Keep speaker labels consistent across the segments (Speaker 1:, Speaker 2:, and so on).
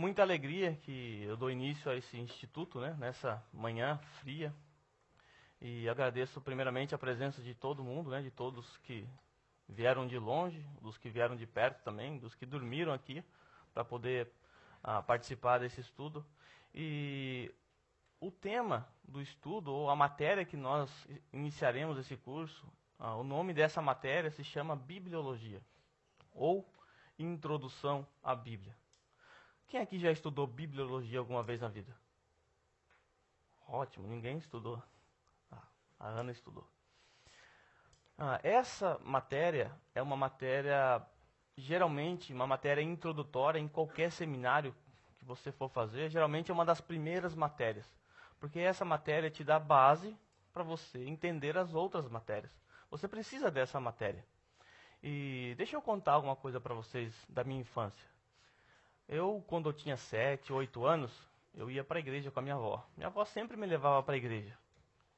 Speaker 1: muita alegria que eu dou início a esse instituto, né, nessa manhã fria. E agradeço primeiramente a presença de todo mundo, né, de todos que vieram de longe, dos que vieram de perto também, dos que dormiram aqui para poder participar desse estudo. E o tema do estudo, ou a matéria que nós iniciaremos esse curso, o nome dessa matéria se chama Bibliologia, ou Introdução à Bíblia. Quem aqui já estudou Bibliologia alguma vez na vida? Ótimo, ninguém estudou. A Ana estudou. Essa matéria é uma matéria, geralmente, uma matéria introdutória em qualquer seminário que você for fazer. Geralmente é uma das primeiras matérias, porque essa matéria te dá base para você entender as outras matérias. Você precisa dessa matéria. E deixa eu contar alguma coisa para vocês da minha infância. Quando eu tinha 7, 8 anos, eu ia para a igreja com a minha avó. Minha avó sempre me levava para a igreja.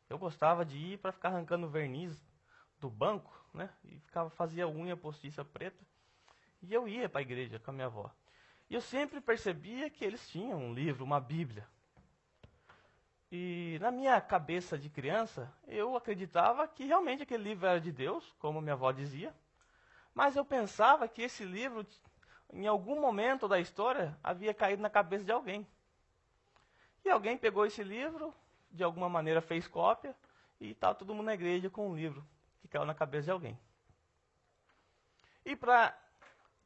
Speaker 1: Eu gostava de ir para ficar arrancando verniz do banco, né? E fazia unha postiça preta. E eu ia para a igreja com a minha avó. E eu sempre percebia que eles tinham um livro, uma Bíblia. E na minha cabeça de criança, eu acreditava que realmente aquele livro era de Deus, como minha avó dizia. Mas eu pensava que esse livro, em algum momento da história, havia caído na cabeça de alguém. E alguém pegou esse livro, de alguma maneira fez cópia, e estava todo mundo na igreja com um livro que caiu na cabeça de alguém. E para a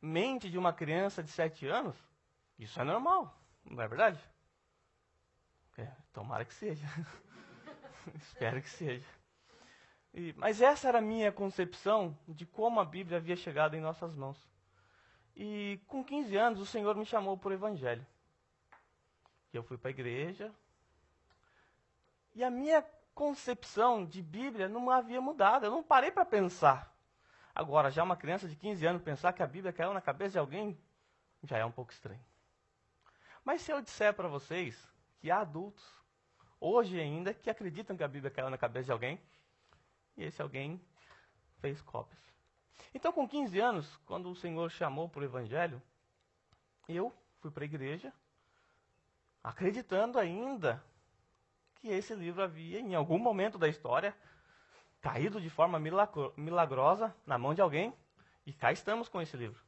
Speaker 1: mente de uma criança de 7 anos, isso é normal, não é verdade? Tomara que seja. Espero que seja. Mas essa era a minha concepção de como a Bíblia havia chegado em nossas mãos. E com 15 anos, o Senhor me chamou para o Evangelho. E eu fui para a igreja. E a minha concepção de Bíblia não havia mudado. Eu não parei para pensar. Agora, já uma criança de 15 anos pensar que a Bíblia caiu na cabeça de alguém, já é um pouco estranho. Mas se eu disser para vocês que há adultos, hoje ainda, que acreditam que a Bíblia caiu na cabeça de alguém, e esse alguém fez cópias. Então, com 15 anos, quando o Senhor chamou para o Evangelho, eu fui para a igreja, acreditando ainda que esse livro havia, em algum momento da história, caído de forma milagrosa na mão de alguém, e cá estamos com esse livro.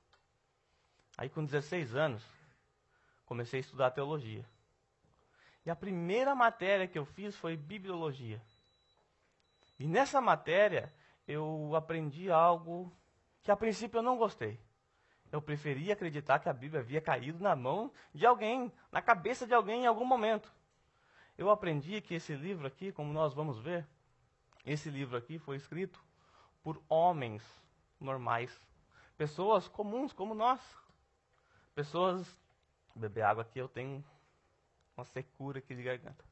Speaker 1: Aí, com 16 anos, comecei a estudar teologia. E a primeira matéria que eu fiz foi Bibliologia. E nessa matéria, eu aprendi algo que a princípio eu não gostei. Eu preferia acreditar que a Bíblia havia caído na mão de alguém, na cabeça de alguém em algum momento. Eu aprendi que esse livro aqui, como nós vamos ver, esse livro aqui foi escrito por homens normais. Pessoas comuns como nós. Pessoas... Vou beber água aqui, eu tenho uma secura aqui de garganta.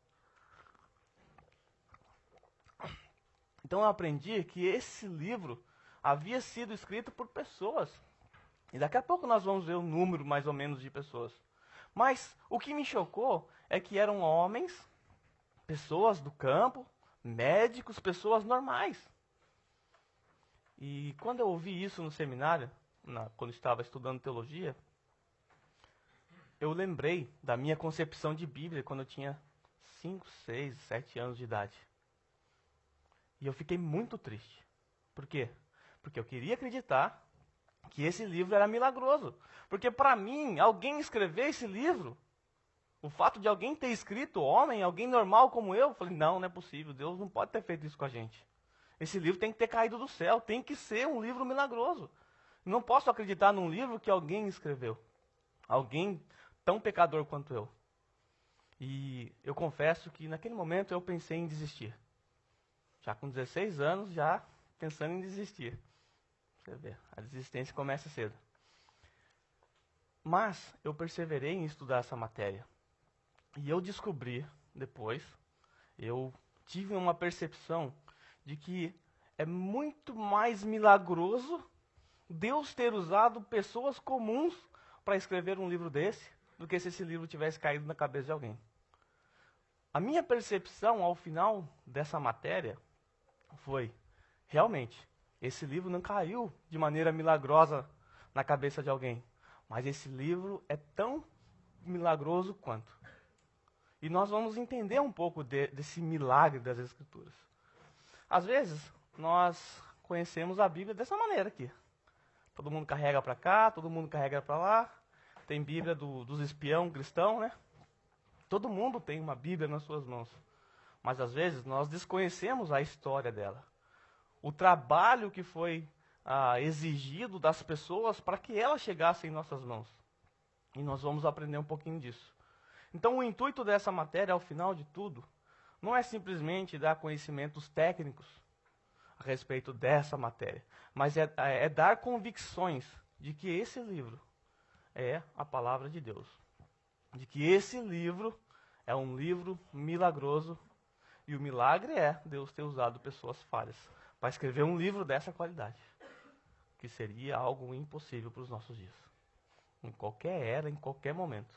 Speaker 1: Então eu aprendi que esse livro havia sido escrito por pessoas. E daqui a pouco nós vamos ver o número mais ou menos de pessoas. Mas o que me chocou é que eram homens, pessoas do campo, médicos, pessoas normais. E quando eu ouvi isso no seminário, quando estava estudando teologia, eu lembrei da minha concepção de Bíblia quando eu tinha 5, 6, 7 anos de idade. E eu fiquei muito triste. Por quê? Porque eu queria acreditar que esse livro era milagroso. Porque para mim, alguém escrever esse livro, o fato de alguém ter escrito, homem, alguém normal como eu falei, não é possível, Deus não pode ter feito isso com a gente. Esse livro tem que ter caído do céu, tem que ser um livro milagroso. Não posso acreditar num livro que alguém escreveu. Alguém tão pecador quanto eu. E eu confesso que naquele momento eu pensei em desistir. Já com 16 anos, já pensando em desistir. Você vê, a desistência começa cedo. Mas eu perseverei em estudar essa matéria. E eu descobri, depois, eu tive uma percepção de que é muito mais milagroso Deus ter usado pessoas comuns para escrever um livro desse, do que se esse livro tivesse caído na cabeça de alguém. A minha percepção ao final dessa matéria foi, realmente, esse livro não caiu de maneira milagrosa na cabeça de alguém. Mas esse livro é tão milagroso quanto. E nós vamos entender um pouco desse milagre das Escrituras. Às vezes, nós conhecemos a Bíblia dessa maneira aqui. Todo mundo carrega para cá, todo mundo carrega para lá. Tem Bíblia dos espião cristão, né? Todo mundo tem uma Bíblia nas suas mãos. Mas às vezes nós desconhecemos a história dela. O trabalho que foi exigido das pessoas para que ela chegasse em nossas mãos. E nós vamos aprender um pouquinho disso. Então o intuito dessa matéria, ao final de tudo, não é simplesmente dar conhecimentos técnicos a respeito dessa matéria, mas é dar convicções de que esse livro é a palavra de Deus. De que esse livro é um livro milagroso, e o milagre é Deus ter usado pessoas falhas para escrever um livro dessa qualidade, que seria algo impossível para os nossos dias, em qualquer era, em qualquer momento.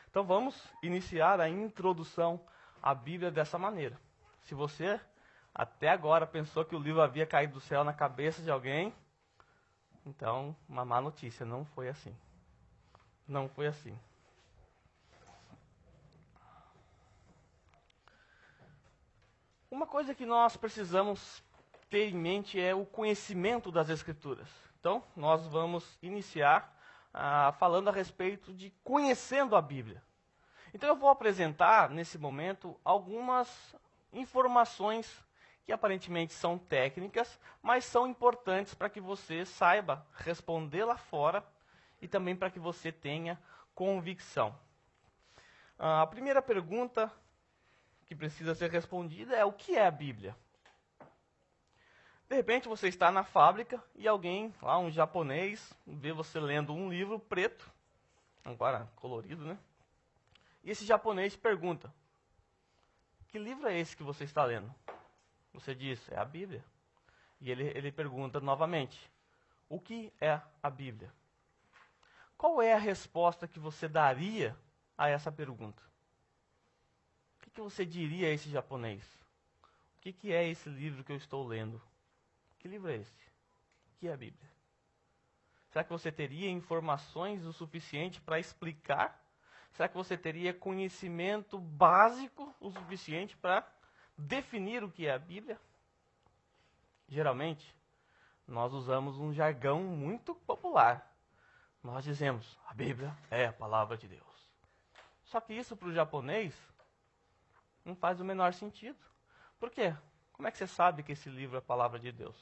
Speaker 1: Então vamos iniciar a introdução à Bíblia dessa maneira. Se você até agora pensou que o livro havia caído do céu na cabeça de alguém, então uma má notícia, não foi assim. Não foi assim. Uma coisa que nós precisamos ter em mente é o conhecimento das Escrituras. Então, nós vamos iniciar falando a respeito de conhecendo a Bíblia. Então, eu vou apresentar, nesse momento, algumas informações que aparentemente são técnicas, mas são importantes para que você saiba responder lá fora e também para que você tenha convicção. A primeira pergunta que precisa ser respondida é: o que é a Bíblia? De repente você está na fábrica e alguém, lá um japonês, vê você lendo um livro preto, agora colorido, né? E esse japonês pergunta: que livro é esse que você está lendo? Você diz: é a Bíblia. E ele pergunta novamente: o que é a Bíblia? Qual é a resposta que você daria a essa pergunta? O que você diria a esse japonês? O que é esse livro que eu estou lendo? Que livro é esse? O que é a Bíblia? Será que você teria informações o suficiente para explicar? Será que você teria conhecimento básico o suficiente para definir o que é a Bíblia? Geralmente, nós usamos um jargão muito popular. Nós dizemos: a Bíblia é a palavra de Deus. Só que isso para o japonês não faz o menor sentido. Por quê? Como é que você sabe que esse livro é a palavra de Deus?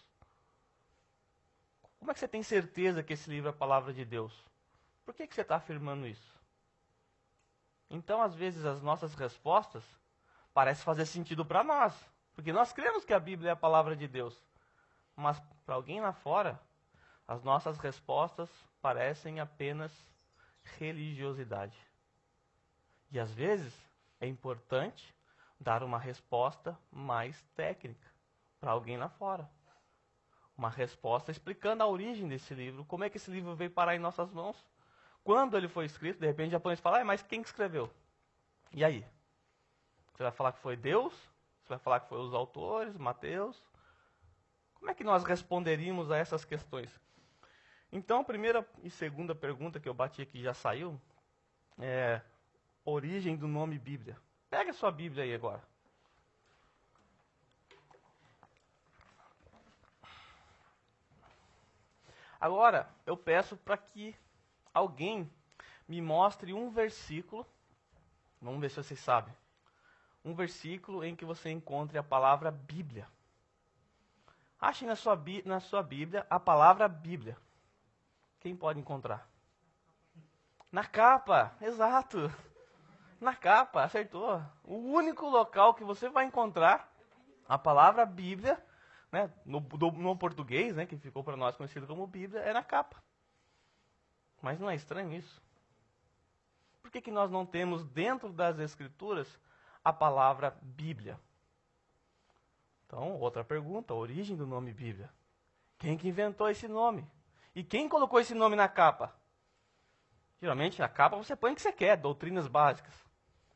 Speaker 1: Como é que você tem certeza que esse livro é a palavra de Deus? Por que você está afirmando isso? Então, às vezes, as nossas respostas parecem fazer sentido para nós, porque nós cremos que a Bíblia é a palavra de Deus. Mas, para alguém lá fora, as nossas respostas parecem apenas religiosidade. E, às vezes, é importante dar uma resposta mais técnica para alguém lá fora. Uma resposta explicando a origem desse livro, como é que esse livro veio parar em nossas mãos, quando ele foi escrito. De repente o japonês fala: mas quem que escreveu? E aí? Você vai falar que foi Deus? Você vai falar que foi os autores, Mateus? Como é que nós responderíamos a essas questões? Então, a primeira e segunda pergunta que eu bati aqui já saiu, é origem do nome Bíblia. Pega a sua Bíblia aí agora. Agora, eu peço para que alguém me mostre um versículo. Vamos ver se vocês sabem. Um versículo em que você encontre a palavra Bíblia. Achem na sua Bíblia a palavra Bíblia. Quem pode encontrar? Na capa, exato. Na capa, acertou. O único local que você vai encontrar a palavra Bíblia, né, no português, né, que ficou para nós conhecido como Bíblia, é na capa. Mas não é estranho isso? Por que nós não temos dentro das Escrituras a palavra Bíblia? Então, outra pergunta: a origem do nome Bíblia. Quem que inventou esse nome? E quem colocou esse nome na capa? Geralmente, na capa você põe o que você quer: doutrinas básicas,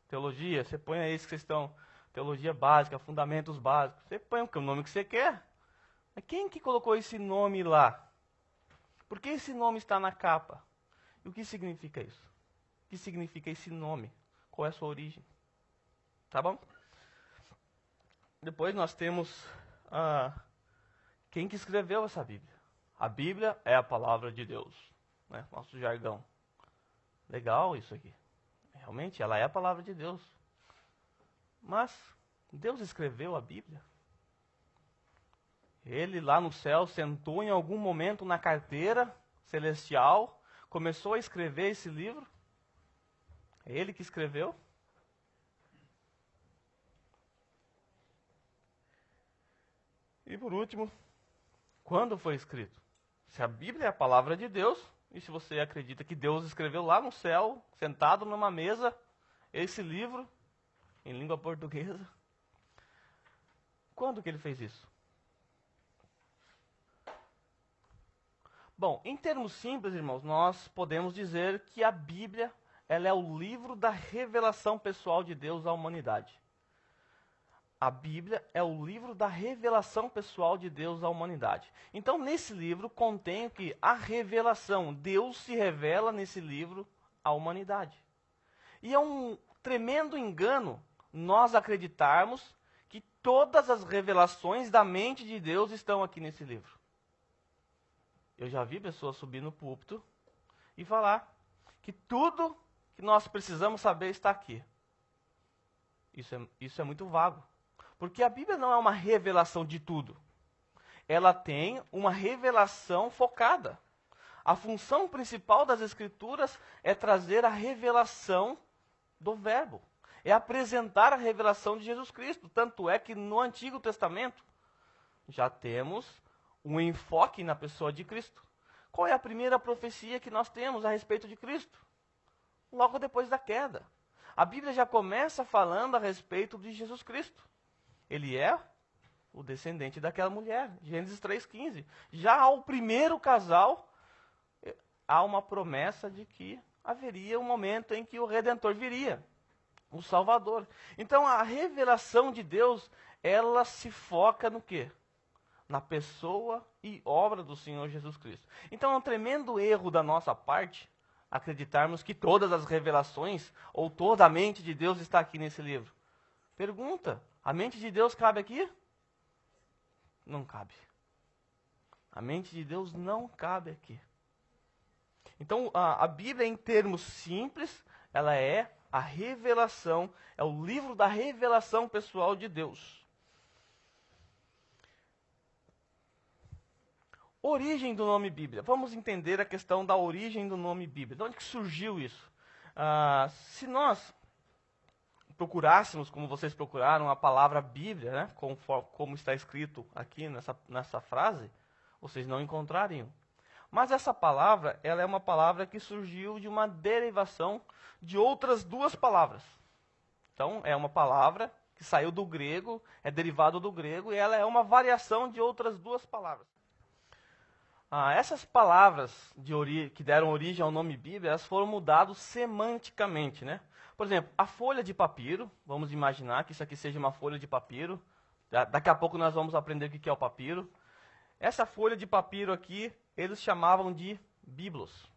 Speaker 1: teologia, você põe aí que vocês estão, teologia básica, fundamentos básicos. Você põe o nome que você quer. Mas quem que colocou esse nome lá? Por que esse nome está na capa? E o que significa isso? que significa esse nome, qual é a sua origem. Tá bom? Depois nós temos quem que escreveu essa Bíblia. A Bíblia é a palavra de Deus, né? Nosso jargão. Legal isso aqui. Realmente, ela é a palavra de Deus. Mas Deus escreveu a Bíblia? Ele lá no céu sentou em algum momento na carteira celestial, começou a escrever esse livro? É ele que escreveu? E por último, quando foi escrito? Se a Bíblia é a palavra de Deus, e se você acredita que Deus escreveu lá no céu, sentado numa mesa, esse livro, em língua portuguesa, quando que ele fez isso? Bom, em termos simples, irmãos, nós podemos dizer que a Bíblia, ela é o livro da revelação pessoal de Deus à humanidade. A Bíblia é o livro da revelação pessoal de Deus à humanidade. Então, nesse livro contém o que? A revelação. Deus se revela nesse livro à humanidade. E é um tremendo engano nós acreditarmos que todas as revelações da mente de Deus estão aqui nesse livro. Eu já vi pessoas subir no púlpito e falar que tudo que nós precisamos saber está aqui. Isso é muito vago. Porque a Bíblia não é uma revelação de tudo. Ela tem uma revelação focada. A função principal das Escrituras é trazer a revelação do Verbo. É apresentar a revelação de Jesus Cristo. Tanto é que no Antigo Testamento já temos um enfoque na pessoa de Cristo. Qual é a primeira profecia que nós temos a respeito de Cristo? Logo depois da queda. A Bíblia já começa falando a respeito de Jesus Cristo. Ele é o descendente daquela mulher. Gênesis 3,15. Já ao primeiro casal, há uma promessa de que haveria um momento em que o Redentor viria, o Salvador. Então a revelação de Deus, ela se foca no quê? Na pessoa e obra do Senhor Jesus Cristo. Então é um tremendo erro da nossa parte acreditarmos que todas as revelações ou toda a mente de Deus está aqui nesse livro. Pergunta, a mente de Deus cabe aqui? Não cabe. A mente de Deus não cabe aqui. Então a Bíblia, em termos simples, ela é a revelação, é o livro da revelação pessoal de Deus. Origem do nome Bíblia. Vamos entender a questão da origem do nome Bíblia. De onde que surgiu isso? Se nós procurássemos, como vocês procuraram, a palavra Bíblia, né, como está escrito aqui nessa frase, vocês não encontrariam. Mas essa palavra, ela é uma palavra que surgiu de uma derivação de outras duas palavras. Então, é uma palavra que saiu do grego, é derivado do grego, e ela é uma variação de outras duas palavras. Essas palavras que deram origem ao nome Bíblia, elas foram mudadas semanticamente, né? Por exemplo, a folha de papiro, vamos imaginar que isso aqui seja uma folha de papiro. Daqui a pouco nós vamos aprender o que é o papiro. Essa folha de papiro aqui, eles chamavam de biblos.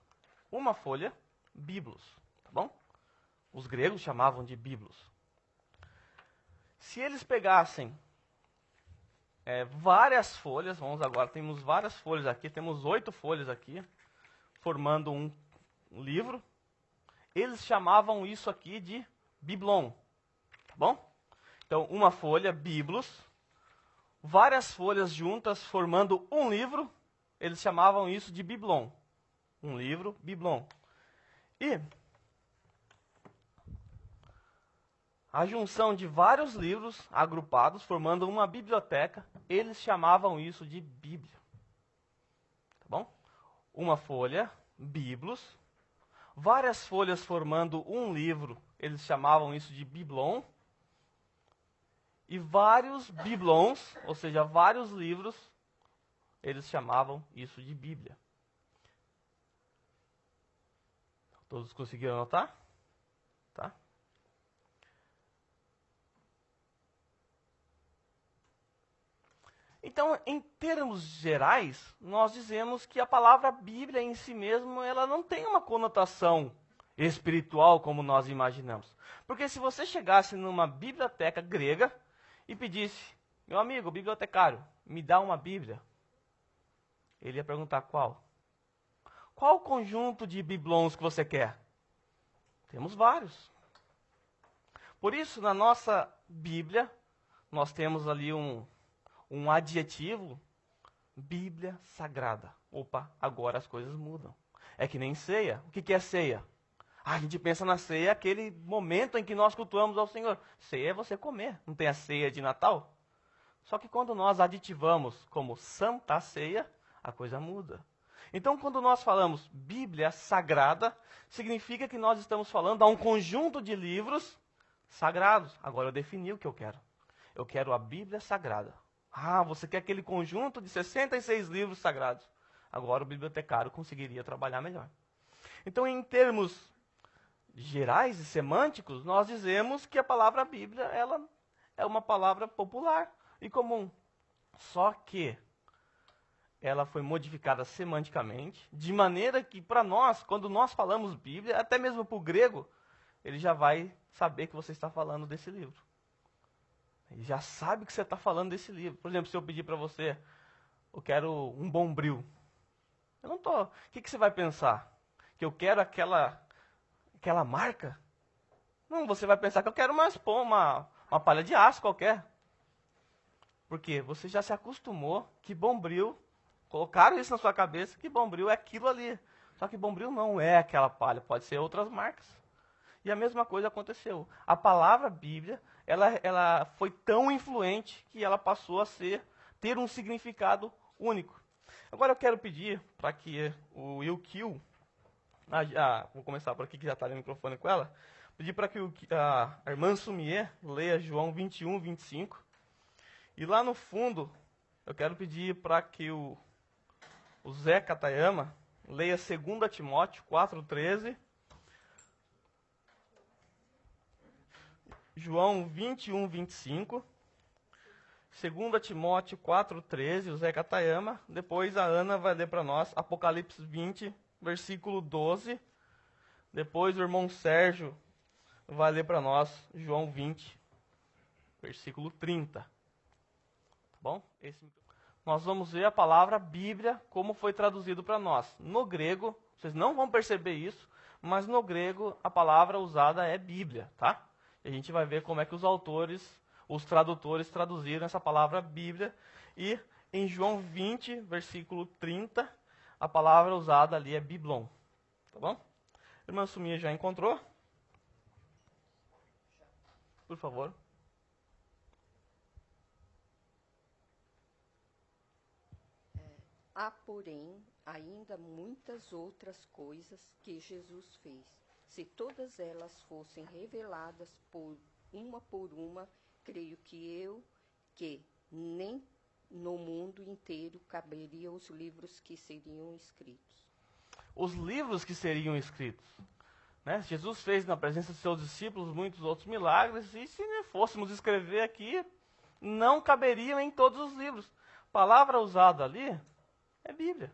Speaker 1: Uma folha, biblos, tá bom? Os gregos chamavam de biblos. Se eles pegassem várias folhas, temos várias folhas aqui, temos 8 folhas aqui, formando um livro. Eles chamavam isso aqui de biblon, tá bom? Então, uma folha, biblos, várias folhas juntas formando um livro, eles chamavam isso de biblon. Um livro, biblon. E a junção de vários livros agrupados, formando uma biblioteca, eles chamavam isso de Bíblia. Tá bom? Uma folha, biblos. Várias folhas formando um livro, eles chamavam isso de biblon. E vários biblons, ou seja, vários livros, eles chamavam isso de Bíblia. Todos conseguiram anotar? Tá? Então, em termos gerais, nós dizemos que a palavra Bíblia em si mesmo, ela não tem uma conotação espiritual como nós imaginamos. Porque se você chegasse numa biblioteca grega e pedisse, meu amigo bibliotecário, me dá uma Bíblia, ele ia perguntar qual? Qual o conjunto de biblons que você quer? Temos vários. Por isso, na nossa Bíblia, nós temos ali um adjetivo, Bíblia Sagrada. Opa, agora as coisas mudam. É que nem ceia. O que é ceia? A gente pensa na ceia, aquele momento em que nós cultuamos ao Senhor. Ceia é você comer. Não tem a ceia de Natal? Só que quando nós aditivamos como Santa Ceia, a coisa muda. Então, quando nós falamos Bíblia Sagrada, significa que nós estamos falando a um conjunto de livros sagrados. Agora eu defini o que eu quero. Eu quero a Bíblia Sagrada. Ah, você quer aquele conjunto de 66 livros sagrados. Agora o bibliotecário conseguiria trabalhar melhor. Então, em termos gerais e semânticos, nós dizemos que a palavra Bíblia ela é uma palavra popular e comum. Só que ela foi modificada semanticamente, de maneira que, para nós, quando nós falamos Bíblia, até mesmo para o grego, ele já vai saber que você está falando desse livro. Ele já sabe que você está falando desse livro. Por exemplo, se eu pedir para você, eu quero um Bombril. Eu não estou. O que você vai pensar? Que eu quero aquela marca? Não, você vai pensar que eu quero uma palha de aço qualquer. Por quê? Você já se acostumou que Bombril, colocaram isso na sua cabeça, que Bombril é aquilo ali. Só que Bombril não é aquela palha, pode ser outras marcas. E a mesma coisa aconteceu. A palavra Bíblia, ela foi tão influente que ela passou a ter um significado único. Agora eu quero pedir para que o Yukio, vou começar por aqui que já está ali o microfone com ela, pedir para que a irmã Sumier leia João 21, 25. E lá no fundo, eu quero pedir para que o Zé Katayama leia 2 Timóteo 4,13. João 21, 25. 2 Timóteo 4,13, o Zé Katayama. Depois a Ana vai ler para nós Apocalipse 20, versículo 12. Depois o irmão Sérgio vai ler para nós João 20, versículo 30. Tá bom? Nós vamos ver a palavra Bíblia, como foi traduzido para nós. No grego, vocês não vão perceber isso, mas no grego a palavra usada é Bíblia, tá? E a gente vai ver como é que os tradutores traduziram essa palavra Bíblia. E em João 20, versículo 30, a palavra usada ali é Biblon. Tá bom? A irmã Sumia já encontrou? Por favor.
Speaker 2: Há, porém, ainda muitas outras coisas que Jesus fez. Se todas elas fossem reveladas por uma, creio que nem no mundo inteiro caberiam os livros que seriam escritos.
Speaker 1: Os livros que seriam escritos. Né? Jesus fez na presença de seus discípulos muitos outros milagres, e se fôssemos escrever aqui, não caberiam em todos os livros. A palavra usada ali é Bíblia.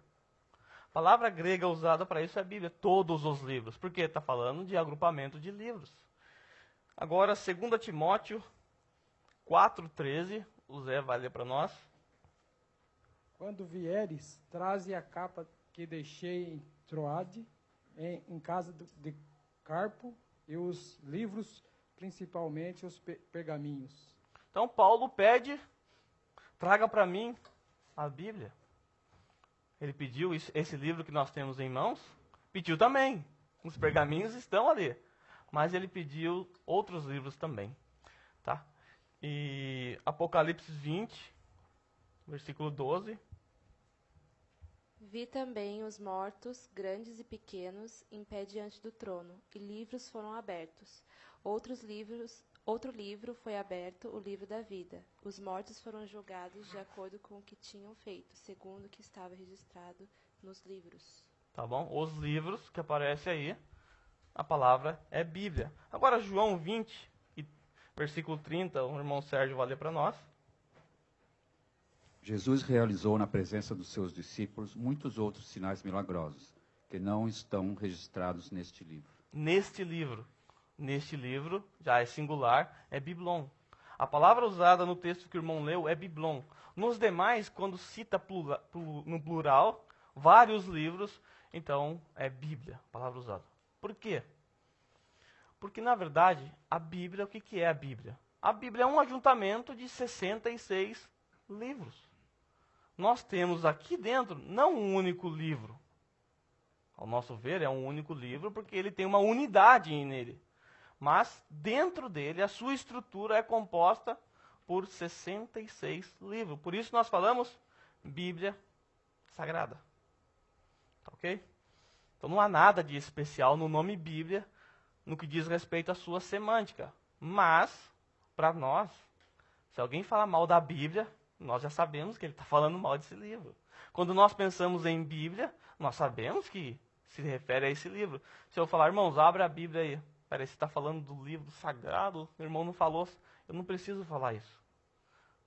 Speaker 1: A palavra grega usada para isso é Bíblia, todos os livros, porque está falando de agrupamento de livros. Agora, 2 Timóteo 4,13, o Zé vai ler para nós.
Speaker 3: Quando vieres, traze a capa que deixei em Troade, em casa de Carpo, e os livros, principalmente os pergaminhos.
Speaker 1: Então, Paulo pede, traga para mim a Bíblia. Ele pediu esse livro que nós temos em mãos, pediu também. Os pergaminhos estão ali. Mas ele pediu outros livros também. Tá? E Apocalipse 20, versículo 12.
Speaker 4: Vi também os mortos, grandes e pequenos, em pé diante do trono, e livros foram abertos. Outro livro foi aberto, o livro da vida. Os mortos foram julgados de acordo com o que tinham feito, segundo o que estava registrado nos livros.
Speaker 1: Tá bom? Os livros que aparecem aí, a palavra é Bíblia. Agora, João 20, versículo 30, o irmão Sérgio vai ler para nós.
Speaker 5: Jesus realizou na presença dos seus discípulos muitos outros sinais milagrosos, que não estão registrados neste livro.
Speaker 1: neste livro. Neste livro, já é singular, é biblon. A palavra usada no texto que o irmão leu é biblon. Nos demais, quando cita no plural, vários livros, então é Bíblia, a palavra usada. Por quê? Porque, na verdade, a Bíblia, o que é a Bíblia? A Bíblia é um ajuntamento de 66 livros. Nós temos aqui dentro não um único livro. Ao nosso ver, é um único livro porque ele tem uma unidade nele. Mas, dentro dele, a sua estrutura é composta por 66 livros. Por isso nós falamos Bíblia Sagrada. Tá ok? Então não há nada de especial no nome Bíblia no que diz respeito à sua semântica. Mas, para nós, se alguém falar mal da Bíblia, nós já sabemos que ele está falando mal desse livro. Quando nós pensamos em Bíblia, nós sabemos que se refere a esse livro. Se eu falar, irmãos, abre a Bíblia aí. Parece que está falando do livro sagrado, o irmão não falou, eu não preciso falar isso.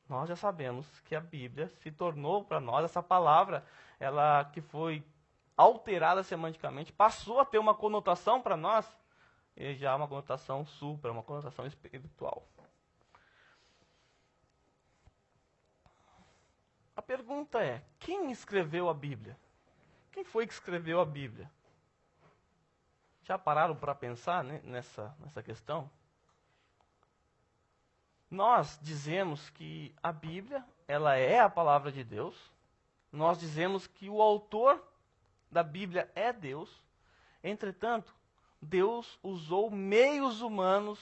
Speaker 1: Nós já sabemos que a Bíblia se tornou para nós, essa palavra, ela que foi alterada semanticamente, passou a ter uma conotação para nós, e já uma conotação supra, uma conotação espiritual. A pergunta é, quem escreveu a Bíblia? Quem foi que escreveu a Bíblia? Já pararam para pensar, né, nessa questão? Nós dizemos que a Bíblia, ela é a palavra de Deus. Nós dizemos que o autor da Bíblia é Deus. Entretanto, Deus usou meios humanos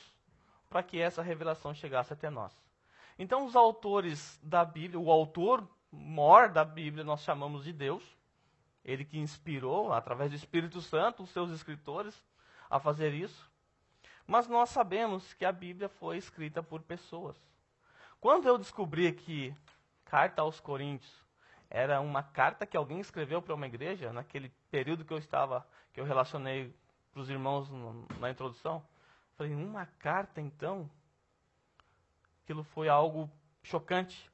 Speaker 1: para que essa revelação chegasse até nós. Então, os autores da Bíblia, o autor maior da Bíblia, nós chamamos de Deus. Ele que inspirou, através do Espírito Santo, os seus escritores a fazer isso. Mas nós sabemos que a Bíblia foi escrita por pessoas. Quando eu descobri que Carta aos Coríntios era uma carta que alguém escreveu para uma igreja, naquele período que eu relacionei para os irmãos na introdução, falei, uma carta então? Aquilo foi algo chocante.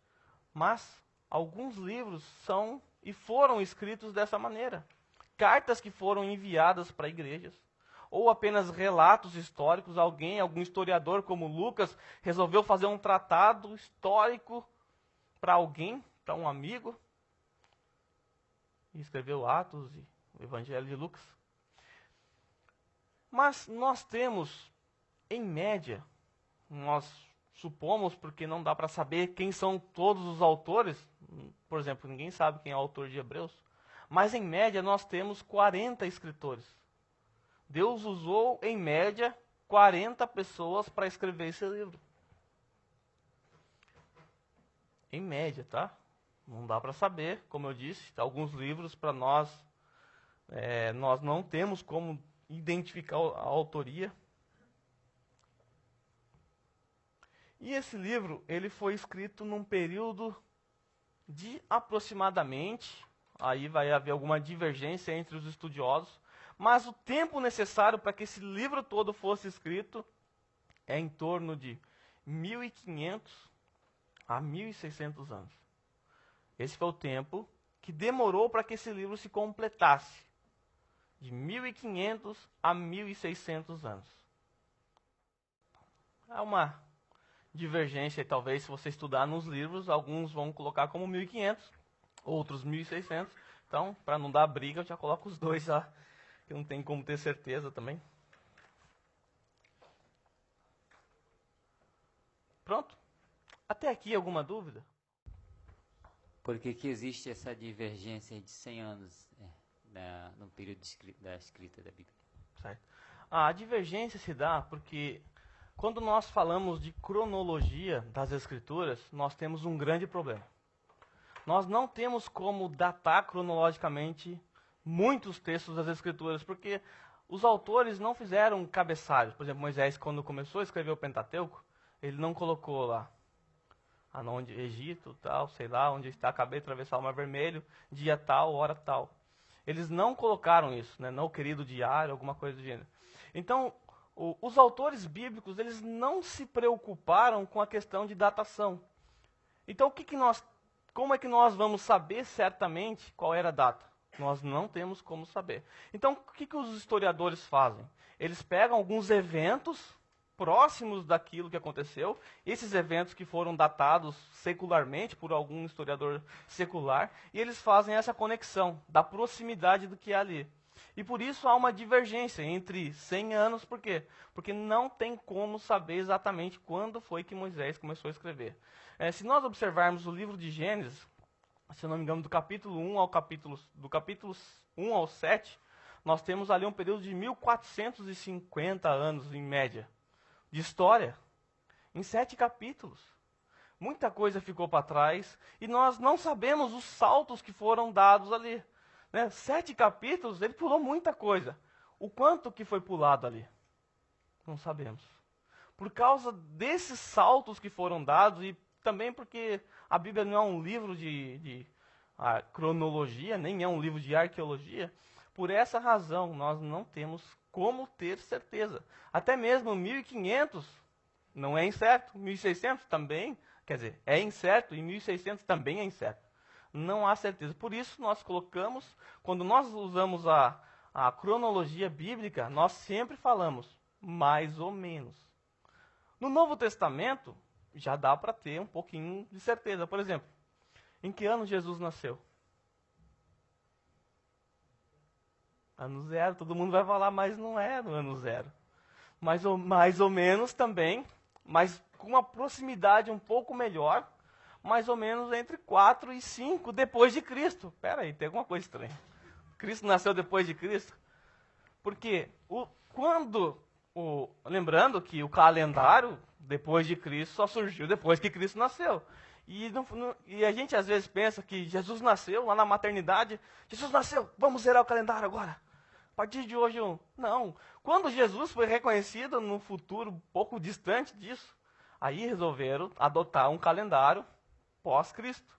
Speaker 1: Mas alguns livros são e foram escritos dessa maneira. Cartas que foram enviadas para igrejas, ou apenas relatos históricos. Algum historiador como Lucas, resolveu fazer um tratado histórico para alguém, para um amigo, e escreveu Atos e o Evangelho de Lucas. Mas nós temos, em média, nós supomos, porque não dá para saber quem são todos os autores, por exemplo, ninguém sabe quem é o autor de Hebreus, mas em média nós temos 40 escritores. Deus usou, em média, 40 pessoas para escrever esse livro. Em média, tá? Não dá para saber, como eu disse, alguns livros para nós, nós não temos como identificar a autoria. E esse livro, ele foi escrito num período de aproximadamente, aí vai haver alguma divergência entre os estudiosos, mas o tempo necessário para que esse livro todo fosse escrito é em torno de 1.500 a 1.600 anos. Esse foi o tempo que demorou para que esse livro se completasse, de 1.500 a 1.600 anos. É uma divergência, e talvez se você estudar nos livros, alguns vão colocar como 1.500, outros 1.600. Então, para não dar briga, eu já coloco os dois já, que não tem como ter certeza também. Pronto? Até aqui alguma dúvida?
Speaker 6: Por que existe essa divergência de 100 anos no período da escrita da Bíblia?
Speaker 1: Certo. A divergência se dá porque quando nós falamos de cronologia das Escrituras, nós temos um grande problema. Nós não temos como datar cronologicamente muitos textos das Escrituras, porque os autores não fizeram cabeçalhos. Por exemplo, Moisés, quando começou a escrever o Pentateuco, ele não colocou lá, onde Egito, tal, sei lá, onde está, acabei de atravessar o Mar Vermelho, dia tal, hora tal. Eles não colocaram isso, né? Não querido diário, alguma coisa do gênero. Então, os autores bíblicos, eles não se preocuparam com a questão de datação. Então, como é que nós vamos saber certamente qual era a data? Nós não temos como saber. Então, o que os historiadores fazem? Eles pegam alguns eventos próximos daquilo que aconteceu, esses eventos que foram datados secularmente por algum historiador secular, e eles fazem essa conexão da proximidade do que é ali. E por isso há uma divergência entre 100 anos, por quê? Porque não tem como saber exatamente quando foi que Moisés começou a escrever. Se nós observarmos o livro de Gênesis, se eu não me engano, do capítulo 1 ao 7, nós temos ali um período de 1450 anos, em média, de história, em 7 capítulos. Muita coisa ficou para trás e nós não sabemos os saltos que foram dados ali. 7 capítulos, ele pulou muita coisa. O quanto que foi pulado ali? Não sabemos. Por causa desses saltos que foram dados e também porque a Bíblia não é um livro de cronologia, nem é um livro de arqueologia, por essa razão nós não temos como ter certeza. Até mesmo 1500 não é incerto, 1600 também, quer dizer, é incerto e 1600 também é incerto. Não há certeza. Por isso nós colocamos, quando nós usamos a cronologia bíblica, nós sempre falamos mais ou menos. No Novo Testamento, já dá para ter um pouquinho de certeza. Por exemplo, em que ano Jesus nasceu? Ano zero, todo mundo vai falar, mas não é no ano zero. Mais ou menos também, mas com uma proximidade um pouco melhor, mais ou menos entre 4 e 5 depois de Cristo. Espera aí, tem alguma coisa estranha. Cristo nasceu depois de Cristo? Porque lembrando que o calendário depois de Cristo só surgiu depois que Cristo nasceu. E a gente às vezes pensa que Jesus nasceu lá na maternidade. Jesus nasceu, vamos zerar o calendário agora. A partir de hoje, não. Quando Jesus foi reconhecido no futuro um pouco distante disso, aí resolveram adotar um calendário pós-Cristo.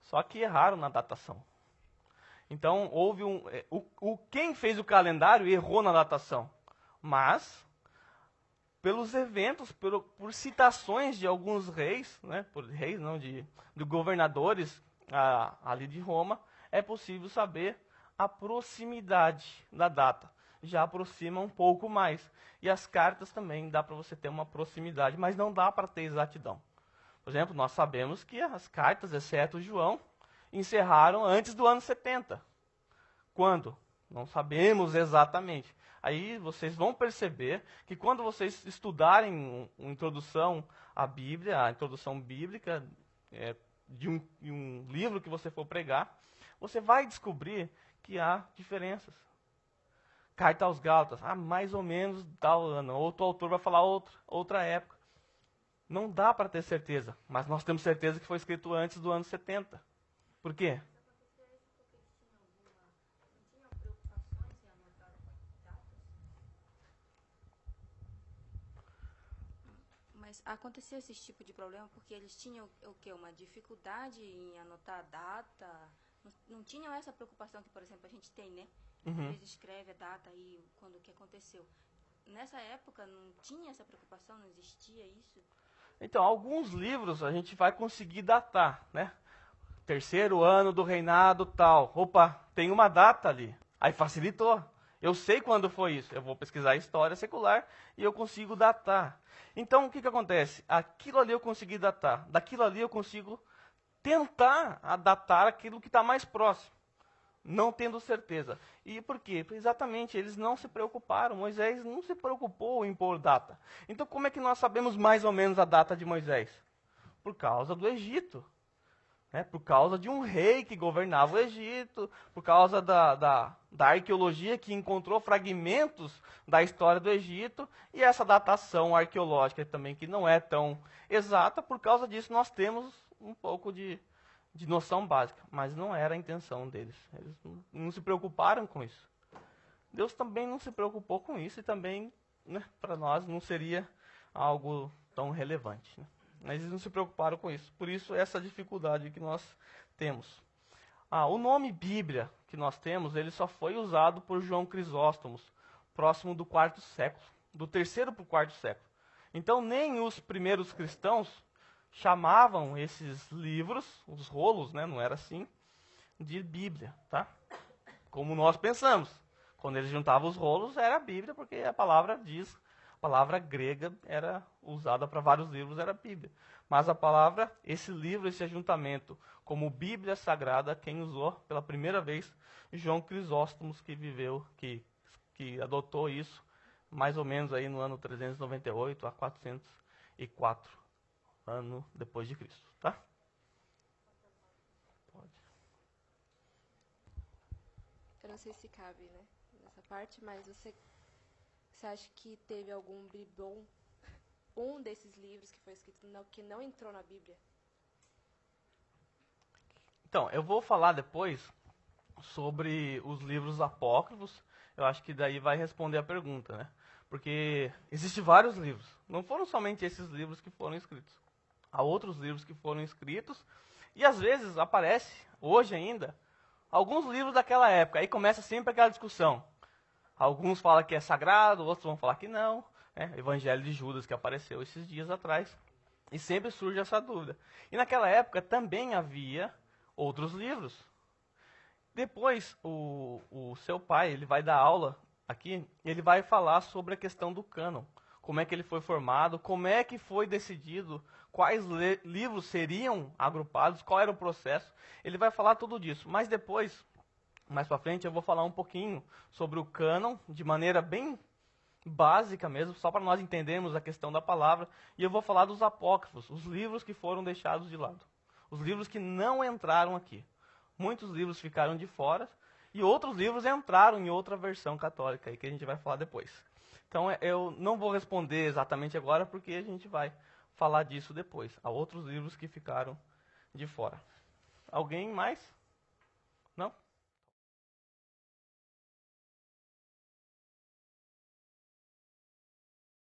Speaker 1: Só que erraram na datação. Então, houve quem fez o calendário errou na datação. Mas, pelos eventos, por citações de alguns reis, de governadores ali de Roma, é possível saber a proximidade da data. Já aproxima um pouco mais. E as cartas também dá para você ter uma proximidade, mas não dá para ter exatidão. Por exemplo, nós sabemos que as cartas, exceto João, encerraram antes do ano 70. Quando? Não sabemos exatamente. Aí vocês vão perceber que quando vocês estudarem uma introdução à Bíblia, a introdução bíblica de um livro que você for pregar, você vai descobrir que há diferenças. Carta aos Gálatas, mais ou menos tal ano. Outro autor vai falar outra época. Não dá para ter certeza, mas nós temos certeza que foi escrito antes do ano 70. Por quê?
Speaker 7: Mas aconteceu esse tipo de problema porque eles tinham o quê? Uma dificuldade em anotar a data? Não tinham essa preocupação que, por exemplo, a gente tem, né?
Speaker 1: Uhum.
Speaker 7: Eles escrevem a data e quando o que aconteceu. Nessa época não tinha essa preocupação, não existia isso?
Speaker 1: Então, alguns livros a gente vai conseguir datar, né? 3º ano do reinado tal. Opa, tem uma data ali. Aí facilitou. Eu sei quando foi isso. Eu vou pesquisar a história secular e eu consigo datar. Então, o que acontece? Aquilo ali eu consegui datar. Daquilo ali eu consigo tentar datar aquilo que está mais próximo. Não tendo certeza. E por quê? Exatamente, eles não se preocuparam. Moisés não se preocupou em pôr data. Então, como é que nós sabemos mais ou menos a data de Moisés? Por causa do Egito. Por causa de um rei que governava o Egito, por causa da arqueologia que encontrou fragmentos da história do Egito, e essa datação arqueológica também, que não é tão exata, por causa disso nós temos um pouco de noção básica, mas não era a intenção deles. Eles não se preocuparam com isso. Deus também não se preocupou com isso, e também, para nós, não seria algo tão relevante, Mas eles não se preocuparam com isso. Por isso, essa dificuldade que nós temos. O nome Bíblia que nós temos, ele só foi usado por João Crisóstomo, próximo do 4º século, do 3º para o 4º século. Então, nem os primeiros cristãos chamavam esses livros, os rolos, não era assim, de Bíblia, tá? Como nós pensamos. Quando eles juntavam os rolos, era a Bíblia, porque a palavra a palavra grega era usada para vários livros, era a Bíblia. Mas a palavra, esse livro, esse ajuntamento, como Bíblia Sagrada, quem usou pela primeira vez, João Crisóstomo, que viveu, que adotou isso, mais ou menos aí no ano 398 a 404 anos depois de Cristo, tá? Pode.
Speaker 4: Eu não sei se cabe, né, nessa parte, mas você acha que teve algum bribon, um desses livros que foi escrito que não entrou na Bíblia?
Speaker 1: Então, eu vou falar depois sobre os livros apócrifos. Eu acho que daí vai responder a pergunta, né? Porque existem vários livros. Não foram somente esses livros que foram escritos. Há outros livros que foram escritos. E às vezes aparece, hoje ainda, alguns livros daquela época. Aí começa sempre aquela discussão. Alguns falam que é sagrado, outros vão falar que não. Né? Evangelho de Judas, que apareceu esses dias atrás. E sempre surge essa dúvida. E naquela época também havia outros livros. Depois, o seu pai, ele vai dar aula aqui, ele vai falar sobre a questão do cânon. Como é que ele foi formado, como é que foi decidido, quais livros seriam agrupados, qual era o processo. Ele vai falar tudo disso. Mas depois, mais para frente, eu vou falar um pouquinho sobre o cânon, de maneira bem básica mesmo, só para nós entendermos a questão da palavra. E eu vou falar dos apócrifos, os livros que foram deixados de lado. Os livros que não entraram aqui. Muitos livros ficaram de fora e outros livros entraram em outra versão católica, aí que a gente vai falar depois. Então, eu não vou responder exatamente agora, porque a gente vai falar disso depois. Há outros livros que ficaram de fora. Alguém mais?